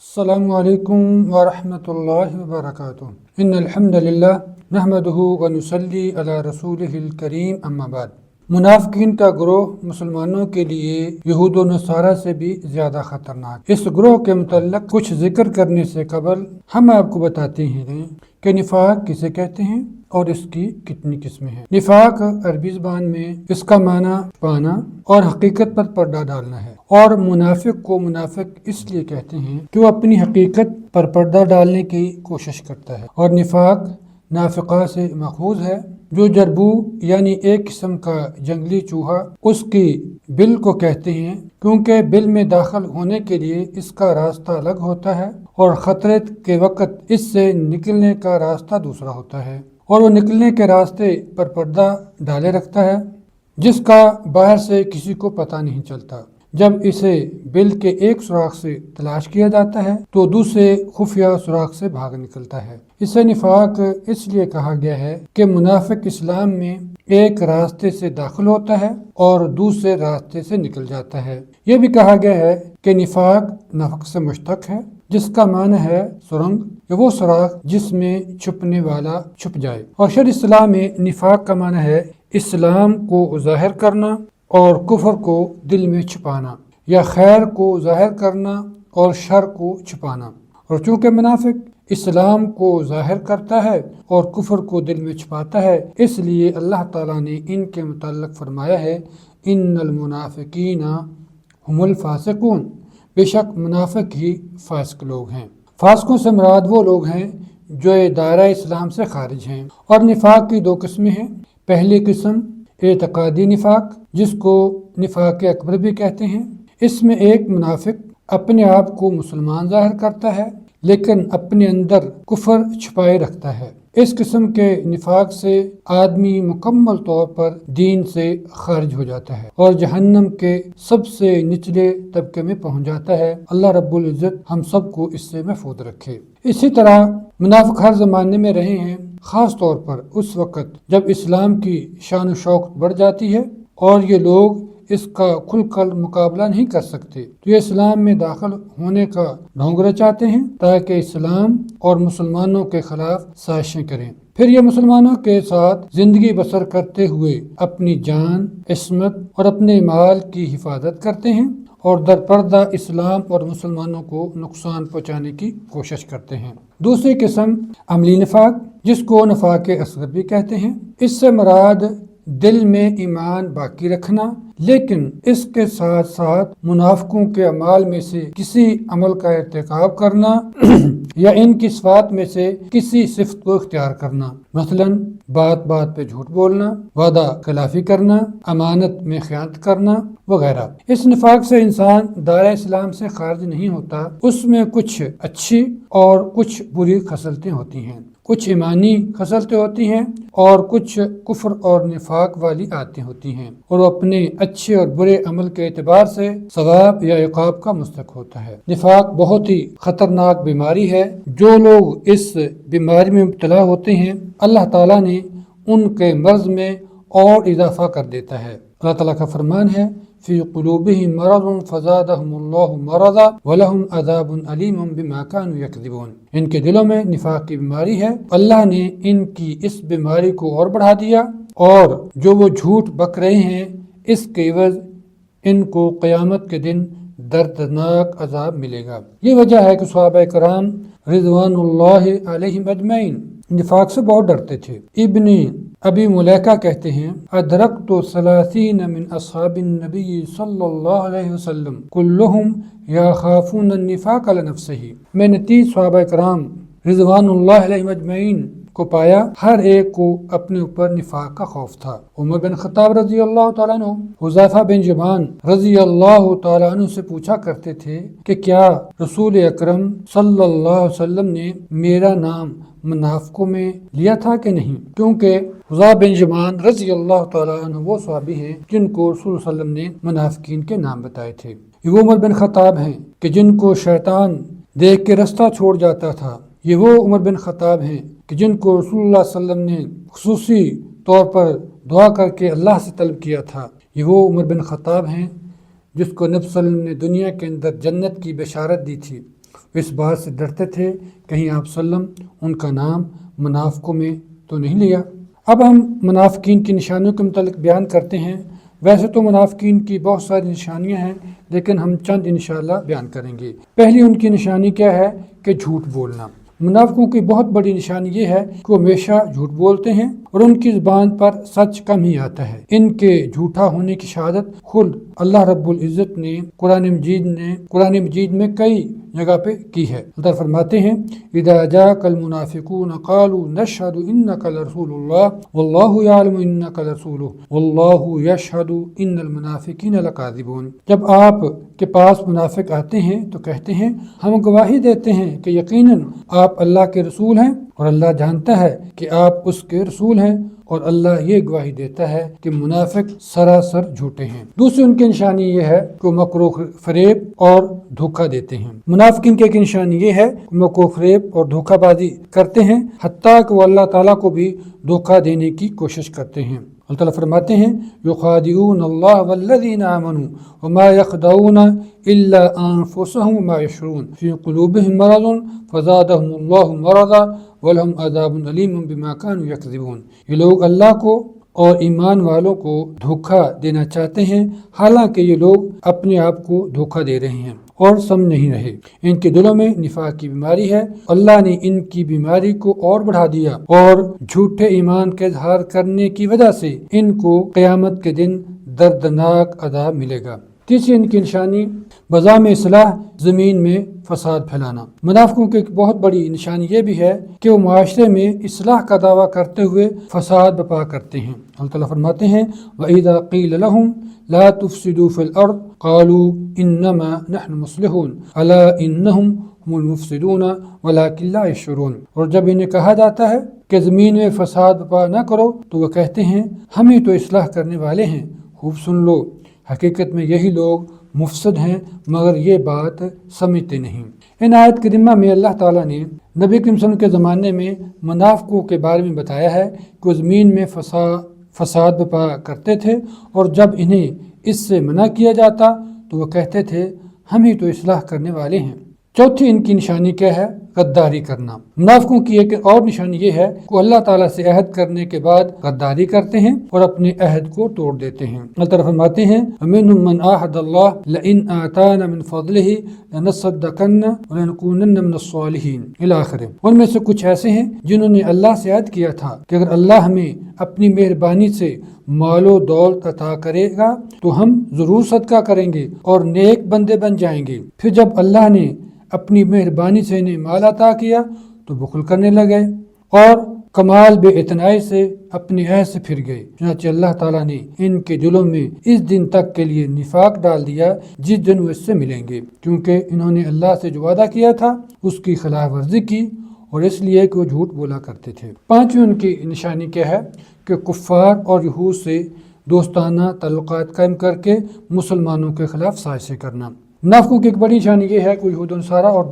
السلام علیکم ورحمۃ اللہ وبرکاتہ ان الحمد للہ نحمدہ ونصلی علی رسولہ الکریم اما بعد۔ منافقین کا گروہ مسلمانوں کے لیے یہود و نصارہ سے بھی زیادہ خطرناک۔ اس گروہ کے متعلق کچھ ذکر کرنے سے قبل ہم آپ کو بتاتے ہیں کہ نفاق کسے کہتے ہیں اور اس کی کتنی قسمیں ہیں۔ نفاق عربی زبان میں اس کا معنی چھپانا اور حقیقت پر پردہ ڈالنا ہے، اور منافق کو منافق اس لیے کہتے ہیں کہ وہ اپنی حقیقت پر پردہ ڈالنے کی کوشش کرتا ہے، اور نفاق نافقہ سے ماخوذ ہے جو جربو یعنی ایک قسم کا جنگلی چوہا اس کی بل کو کہتے ہیں، کیونکہ بل میں داخل ہونے کے لیے اس کا راستہ الگ ہوتا ہے اور خطرے کے وقت اس سے نکلنے کا راستہ دوسرا ہوتا ہے، اور وہ نکلنے کے راستے پر پردہ ڈالے رکھتا ہے جس کا باہر سے کسی کو پتہ نہیں چلتا۔ جب اسے بل کے ایک سوراخ سے تلاش کیا جاتا ہے تو دوسرے خفیہ سوراخ سے بھاگ نکلتا ہے۔ اسے نفاق اس لیے کہا گیا ہے کہ منافق اسلام میں ایک راستے سے داخل ہوتا ہے اور دوسرے راستے سے نکل جاتا ہے۔ یہ بھی کہا گیا ہے کہ نفاق نفق سے مشتق ہے، جس کا معنی ہے سرنگ یا وہ سوراخ جس میں چھپنے والا چھپ جائے، اور شرع اسلام میں نفاق کا معنی ہے اسلام کو ظاہر کرنا اور کفر کو دل میں چھپانا، یا خیر کو ظاہر کرنا اور شر کو چھپانا۔ اور چونکہ منافق اسلام کو ظاہر کرتا ہے اور کفر کو دل میں چھپاتا ہے، اس لیے اللہ تعالیٰ نے ان کے متعلق فرمایا ہے ان المنافقین هم الفاسقون، بے شک منافق ہی فاسق لوگ ہیں۔ فاسقوں سے مراد وہ لوگ ہیں جو دائرہ اسلام سے خارج ہیں۔ اور نفاق کی دو قسمیں ہیں۔ پہلی قسم اعتقادی نفاق، جس کو نفاق اکبر بھی کہتے ہیں۔ اس میں ایک منافق اپنے آپ کو مسلمان ظاہر کرتا ہے لیکن اپنے اندر کفر چھپائے رکھتا ہے۔ اس قسم کے نفاق سے آدمی مکمل طور پر دین سے خارج ہو جاتا ہے اور جہنم کے سب سے نچلے طبقے میں پہنچ جاتا ہے۔ اللہ رب العزت ہم سب کو اس سے محفوظ رکھے۔ اسی طرح منافق ہر زمانے میں رہے ہیں، خاص طور پر اس وقت جب اسلام کی شان و شوکت بڑھ جاتی ہے اور یہ لوگ اس کا کھل کر مقابلہ نہیں کر سکتے تو یہ اسلام میں داخل ہونے کا ڈھونگ رچاتے ہیں تاکہ اسلام اور مسلمانوں کے خلاف سازشیں کریں۔ پھر یہ مسلمانوں کے ساتھ زندگی بسر کرتے ہوئے اپنی جان، عصمت اور اپنے مال کی حفاظت کرتے ہیں اور در پردہ اسلام اور مسلمانوں کو نقصان پہنچانے کی کوشش کرتے ہیں۔ دوسری قسم عملی نفاق، جس کو نفاق اصغر بھی کہتے ہیں۔ اس سے مراد دل میں ایمان باقی رکھنا لیکن اس کے ساتھ ساتھ منافقوں کے اعمال میں سے کسی عمل کا ارتکاب کرنا یا ان کی صفات میں سے کسی صفت کو اختیار کرنا، مثلا بات بات پہ جھوٹ بولنا، وعدہ خلافی کرنا، امانت میں خیانت کرنا وغیرہ۔ اس نفاق سے انسان دائرہ اسلام سے خارج نہیں ہوتا، اس میں کچھ اچھی اور کچھ بری خصلتیں ہوتی ہیں، کچھ ایمانی خصلتیں ہوتی ہیں اور کچھ کفر اور نفاق والی عادتیں ہوتی ہیں، اور وہ اپنے اچھے اور برے عمل کے اعتبار سے ثواب یا عقاب کا مستحق ہوتا ہے۔ نفاق بہت ہی خطرناک بیماری ہے۔ جو لوگ اس بیماری میں مبتلا ہوتے ہیں اللہ تعالیٰ نے ان کے مرض میں اور اضافہ کر دیتا ہے۔ اللہ تعالیٰ کا فرمان ہے فی قلوبہم مرض فزادہم اللہ مرضا ولہم عذاب علیم بما کانوا یکذبون۔ ان کے دلوں میں نفاق کی بیماری ہے، اللہ نے ان کی اس بیماری کو اور بڑھا دیا، اور جو وہ جھوٹ بک رہے ہیں اس کے عوض ان کو قیامت کے دن دردناک عذاب ملے گا۔ یہ وجہ ہے کہ صحابہ کرام رضوان اللہ علیہم اجمعین نفاق سے بہت ڈرتے تھے۔ ابن ابی ملیکہ کہتے ہیں ادرکت 30 من اصحاب النبی صلی اللہ علیہ وسلم کلہم یخافون النفاق علی نفسہ۔ میں نے 30 صحابہ کرام رضوان اللہ علیہم اجمعین کو پایا، ہر ایک کو اپنے اوپر نفاق کا خوف تھا۔ عمر بن خطاب رضی اللہ تعالیٰ عنہ حذیفہ بن یمان رضی اللہ تعالیٰ عنہ سے پوچھا کرتے تھے کہ کیا رسول اکرم صلی اللہ علیہ وسلم نے میرا نام منافقوں میں لیا تھا کہ نہیں، کیونکہ حذیفہ بن یمان رضی اللہ تعالیٰ عنہ وہ صحابی ہیں جن کو رسول صلی اللہ علیہ وسلم نے منافقین کے نام بتائے تھے۔ یہ وہ عمر بن خطاب ہیں کہ جن کو شیطان دیکھ کے رستہ چھوڑ جاتا تھا، یہ وہ عمر بن خطاب ہیں کہ جن کو رسول اللہ صلی اللہ علیہ وسلم نے خصوصی طور پر دعا کر کے اللہ سے طلب کیا تھا، یہ وہ عمر بن خطاب ہیں جس کو نبی صلی اللہ علیہ وسلم نے دنیا کے اندر جنت کی بشارت دی تھی، اس بات سے ڈرتے تھے کہیں آپ وسلم ان کا نام منافقوں میں تو نہیں لیا۔ اب ہم منافقین کی نشانیوں کے متعلق بیان کرتے ہیں۔ ویسے تو منافقین کی بہت ساری نشانیاں ہیں، لیکن ہم چند انشاءاللہ بیان کریں گے۔ پہلی ان کی نشانی کیا ہے کہ جھوٹ بولنا۔ منافقوں کی بہت بڑی نشانی یہ ہے کہ وہ ہمیشہ جھوٹ بولتے ہیں اور ان کی زبان پر سچ کم ہی آتا ہے۔ ان کے جھوٹا ہونے کی شہادت خود اللہ رب العزت نے قرآن مجید میں کئی جگہ پہ کی ہے۔ اللہ فرماتے ہیں اذا جاءك المنافقون قالوا نشهد انك لرسول الله والله يعلم انك لرسوله والله يشهد ان المنافقين لكاذبون۔ جب آپ کے پاس منافق آتے ہیں تو کہتے ہیں ہم گواہی دیتے ہیں کہ یقیناً آپ اللہ کے رسول ہیں اور اللہ جانتا ہے کہ آپ اس کے رسول ہیں، اور اللہ یہ گواہی دیتا ہے کہ منافق سراسر جھوٹے ہیں۔ دوسری ان کی نشانی یہ ہے کہ وہ مکر و فریب اور دھوکہ دیتے ہیں۔ منافقین کی ایک نشانی یہ ہے کہ مکر و فریب اور دھوکہ بازی کرتے ہیں، حتیٰ کہ وہ اللہ تعالیٰ کو بھی دھوکہ دینے کی کوشش کرتے ہیں۔ اللہ تعالیٰ فرماتے ہیں یخادعون اللہ والذین آمنوا وما یخدعون الا انفسهم وما یشعرون فی قلوبهم مرض فزادهم اللہ مرضا ولہم عذاب علیم بما کانوا یکذبون۔ یہ لوگ اللہ کو اور ایمان والوں کو دھوکہ دینا چاہتے ہیں، حالانکہ یہ لوگ اپنے آپ کو دھوکہ دے رہے ہیں اور سمجھ نہیں رہے۔ ان کے دلوں میں نفاق کی بیماری ہے، اللہ نے ان کی بیماری کو اور بڑھا دیا، اور جھوٹے ایمان کا اظہار کرنے کی وجہ سے ان کو قیامت کے دن دردناک عذاب ملے گا۔ تیسری ان کی نشانی بذام اصلاح زمین میں فساد پھیلانا۔ منافقوں کی ایک بہت بڑی نشانی یہ بھی ہے کہ وہ معاشرے میں اصلاح کا دعویٰ کرتے ہوئے فساد برپا کرتے ہیں۔ اللہ تعالیٰ فرماتے ہیں وَإِذَا قِيلَ لَهُمْ لَا تُفْسِدُوا فِي الْأَرْضِ قَالُوا إِنَّمَا نَحْنُ مُصْلِحُونَ أَلَا إِنَّهُمْ هُمُ الْمُفْسِدُونَ وَلَكِنْ لَا يَشْعُرُونَ۔ اور جب انہیں کہا جاتا ہے کہ زمین میں فساد برپا نہ کرو تو وہ کہتے ہیں ہم ہی تو اصلاح کرنے والے ہیں، خوب سن لو، حقیقت میں یہی لوگ مفسد ہیں مگر یہ بات سمجھتے نہیں۔ ان آیت کریمہ میں اللہ تعالیٰ نے نبی کریم صلی اللہ علیہ وسلم کے زمانے میں منافقوں کے بارے میں بتایا ہے کہ وہ زمین میں فساد برپا کرتے تھے، اور جب انہیں اس سے منع کیا جاتا تو وہ کہتے تھے ہم ہی تو اصلاح کرنے والے ہیں۔ چوتھی ان کی نشانی کیا ہے؟ غداری کرنا۔ منافقوں کی ایک اور نشانی یہ ہے کہ اللہ تعالیٰ سے عہد کرنے کے بعد غداری کرتے ہیں اور اپنے عہد کو توڑ دیتے ہیں۔ اللہ تعالیٰ فرماتے ہیں وَمِنْهُمْ مَنْ عَاهَدَ اللَّهُ لَئِنْ آتَانَا مِنْ فَضْلِهِ لَنَصَّدَّقَنَّ وَلَنَكُونَنَّ مِنَ الصَّالِحِينَ الی آخر۔ ان میں سے کچھ ایسے ہیں جنہوں نے اللہ سے عہد کیا تھا کہ اگر اللہ ہمیں اپنی مہربانی سے مال و دولت عطا کرے گا تو ہم ضرور صدقہ کریں گے اور نیک بندے بن جائیں گے۔ پھر جب اللہ نے اپنی مہربانی سے انہیں مال عطا کیا تو بخل کرنے لگے اور کمال بے اعتنائی سے اپنے عہد سے پھر گئے۔ چنانچہ اللہ تعالیٰ نے ان کے دلوں میں اس دن تک کے لیے نفاق ڈال دیا جس دن وہ اس سے ملیں گے، کیونکہ انہوں نے اللہ سے جو وعدہ کیا تھا اس کی خلاف ورزی کی، اور اس لیے کہ وہ جھوٹ بولا کرتے تھے۔ پانچویں ان کی نشانی کیا ہے کہ کفار اور یہود سے دوستانہ تعلقات قائم کر کے مسلمانوں کے خلاف سازشیں کرنا۔ منافقوں کی ایک بڑی نشانی یہ ہے کہ یہود و نصارہ اور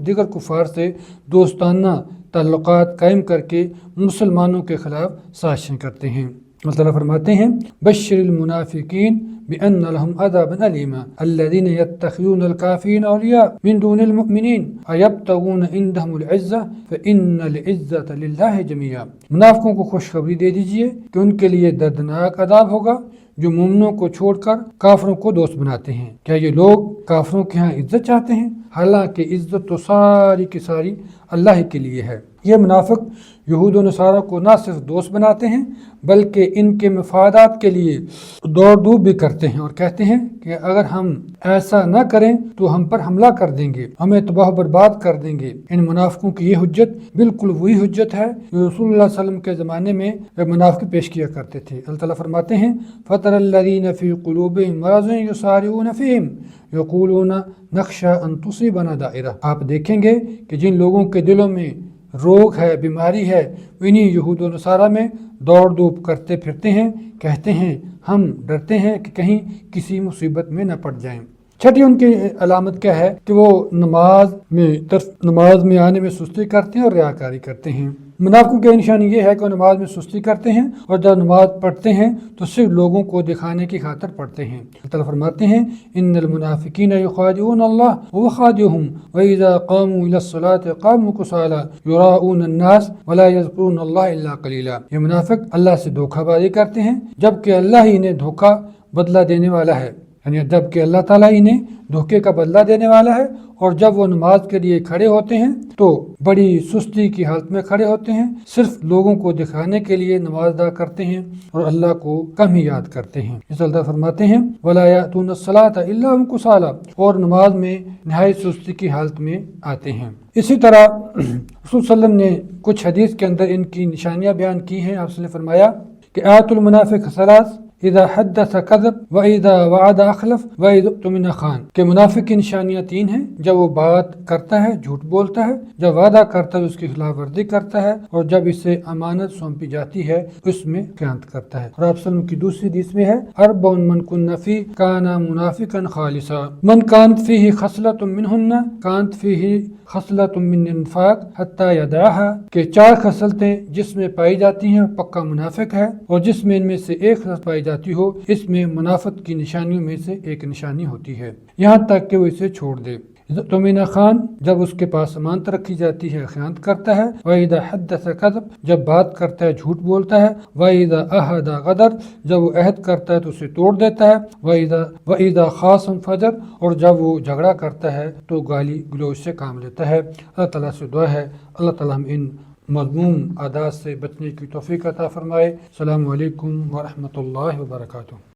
دیگر کفار سے دوستانہ تعلقات قائم کر کے مسلمانوں کے خلاف سازشیں کرتے ہیں۔ اللہ تعالیٰ فرماتے ہیں بشر المنافقین بأن لهم عذابا أليما الذين يتخذون الكافرين أولياء من دون المؤمنين أيبتغون عندهم العزة فإن العزة لله جميعا۔ منافقوں کو خوشخبری دے دیجئے کہ ان کے لیے دردناک عذاب ہوگا جو مومنوں کو چھوڑ کر کافروں کو دوست بناتے ہیں۔ کیا یہ لوگ کافروں کے ہاں عزت چاہتے ہیں؟ حالانکہ عزت تو ساری کی ساری اللہ کے لیے ہے۔ یہ منافق یہود و نصارہ کو نہ صرف دوست بناتے ہیں بلکہ ان کے مفادات کے لیے دوڑ دھوپ بھی کرتے ہیں اور کہتے ہیں کہ اگر ہم ایسا نہ کریں تو ہم پر حملہ کر دیں گے، ہمیں تباہ و برباد کر دیں گے۔ ان منافقوں کی یہ حجت بالکل وہی حجت ہے جو رسول اللہ صلی اللہ علیہ وسلم کے زمانے میں منافق پیش کیا کرتے تھے۔ اللہ تعالیٰ فرماتے ہیں فَتَرَى الَّذِينَ فِي قُلُوبِهِم مَرَضٌ يُسَارِعُونَ فِيهِمْ يَقُولُونَ نَخْشَىٰ أَن تُصِيبَنَا دَائِرَةٌ۔ آپ دیکھیں گے کہ جن لوگوں کے دلوں میں روگ ہے، بیماری ہے، انہی یہود و نصارہ میں دوڑ دھوپ کرتے پھرتے ہیں، کہتے ہیں ہم ڈرتے ہیں کہ کہیں کسی مصیبت میں نہ پڑ جائیں۔ چھٹی ان کی علامت کیا ہے کہ وہ نماز میں آنے میں سستی کرتے ہیں اور ریاکاری کرتے ہیں۔ منافقوں کی نشانی یہ ہے کہ وہ نماز میں سستی کرتے ہیں اور جب نماز پڑھتے ہیں تو صرف لوگوں کو دکھانے کی خاطر پڑھتے ہیں۔ اللہ تعالیٰ فرماتے ہیں ان المنافقین یخادعون اللہ وهو خادعهم واذا قاموا الى الصلاة قاموا كسالى يراؤون الناس ولا يذكرون اللہ الا قلیلا۔ یہ منافق اللہ سے دھوکہ بازی کرتے ہیں جبکہ اللہ ہی انہیں دھوکہ بدلہ دینے والا ہے، یعنی جبکہ اللہ تعالیٰ انہیں دھوکے کا بدلہ دینے والا ہے، اور جب وہ نماز کے لیے کھڑے ہوتے ہیں تو بڑی سستی کی حالت میں کھڑے ہوتے ہیں، صرف لوگوں کو دکھانے کے لیے نماز ادا کرتے ہیں اور اللہ کو کم ہی یاد کرتے ہیں۔ اس اللہ فرماتے ہیں وَلَا يَأْتُونَ الصَّلَاةَ إِلَّا هُمْ كُسَالَىٰ، اور نماز میں نہایت سستی کی حالت میں آتے ہیں۔ اسی طرح رسول صلی اللہ علیہ وسلم نے کچھ حدیث کے اندر ان کی نشانیاں بیان کی ہیں۔ آپ نے فرمایا کہ آیت المنافق ثلاث اذا حدث کذب واذا وعد اخلف واذا اؤتمن خان، کہ منافق کی نشانیاں تین ہیں، جب وہ بات کرتا ہے جھوٹ بولتا ہے، جب وعدہ کرتا ہے اس کی خلاف ورزی کرتا ہے، اور جب اسے امانت سونپی جاتی ہے اس میں خیانت کرتا ہے۔ اور آپ صلی اللہ علیہ وسلم کی دوسری حدیث میں ہے اربع من کن فی کان منافقا خالصا من کانت فیہ خصلۃ منہن کانت فیہ خصلۃ من انفاق حتی یدعها، کہ چار خصلتیں جس میں پائی جاتی ہیں پکا منافق ہے، اور جس میں ان میں سے ایک خصلت پائی جاتی ہو اس میں منافق کی نشانیوں میں سے ایک نشانی ہوتی ہے، یہاں تک کہ وہ اسے چھوڑ دے۔ تمین خان، جب اس کے پاس امانت رکھی جاتی ہے خیانت کرتا ہے، وَإِذَا حَدَّثَ كَذَبَ، جب بات کرتا ہے جھوٹ بولتا ہے، وَإِذَا أَحَدَ غَدَرَ، جب وہ عہد کرتا ہے تو اسے توڑ دیتا ہے، وَإِذَا خَاصَمَ فَجَرَ، اور جب وہ جھگڑا کرتا ہے تو گالی گلوچ سے کام لیتا ہے۔ اللہ تعالیٰ سے دعا ہے اللہ تعالیٰ ہم ان مذموم عادات سے بچنے کی توفیق عطا فرمائے۔ السلام علیکم ورحمۃ اللہ وبرکاتہ۔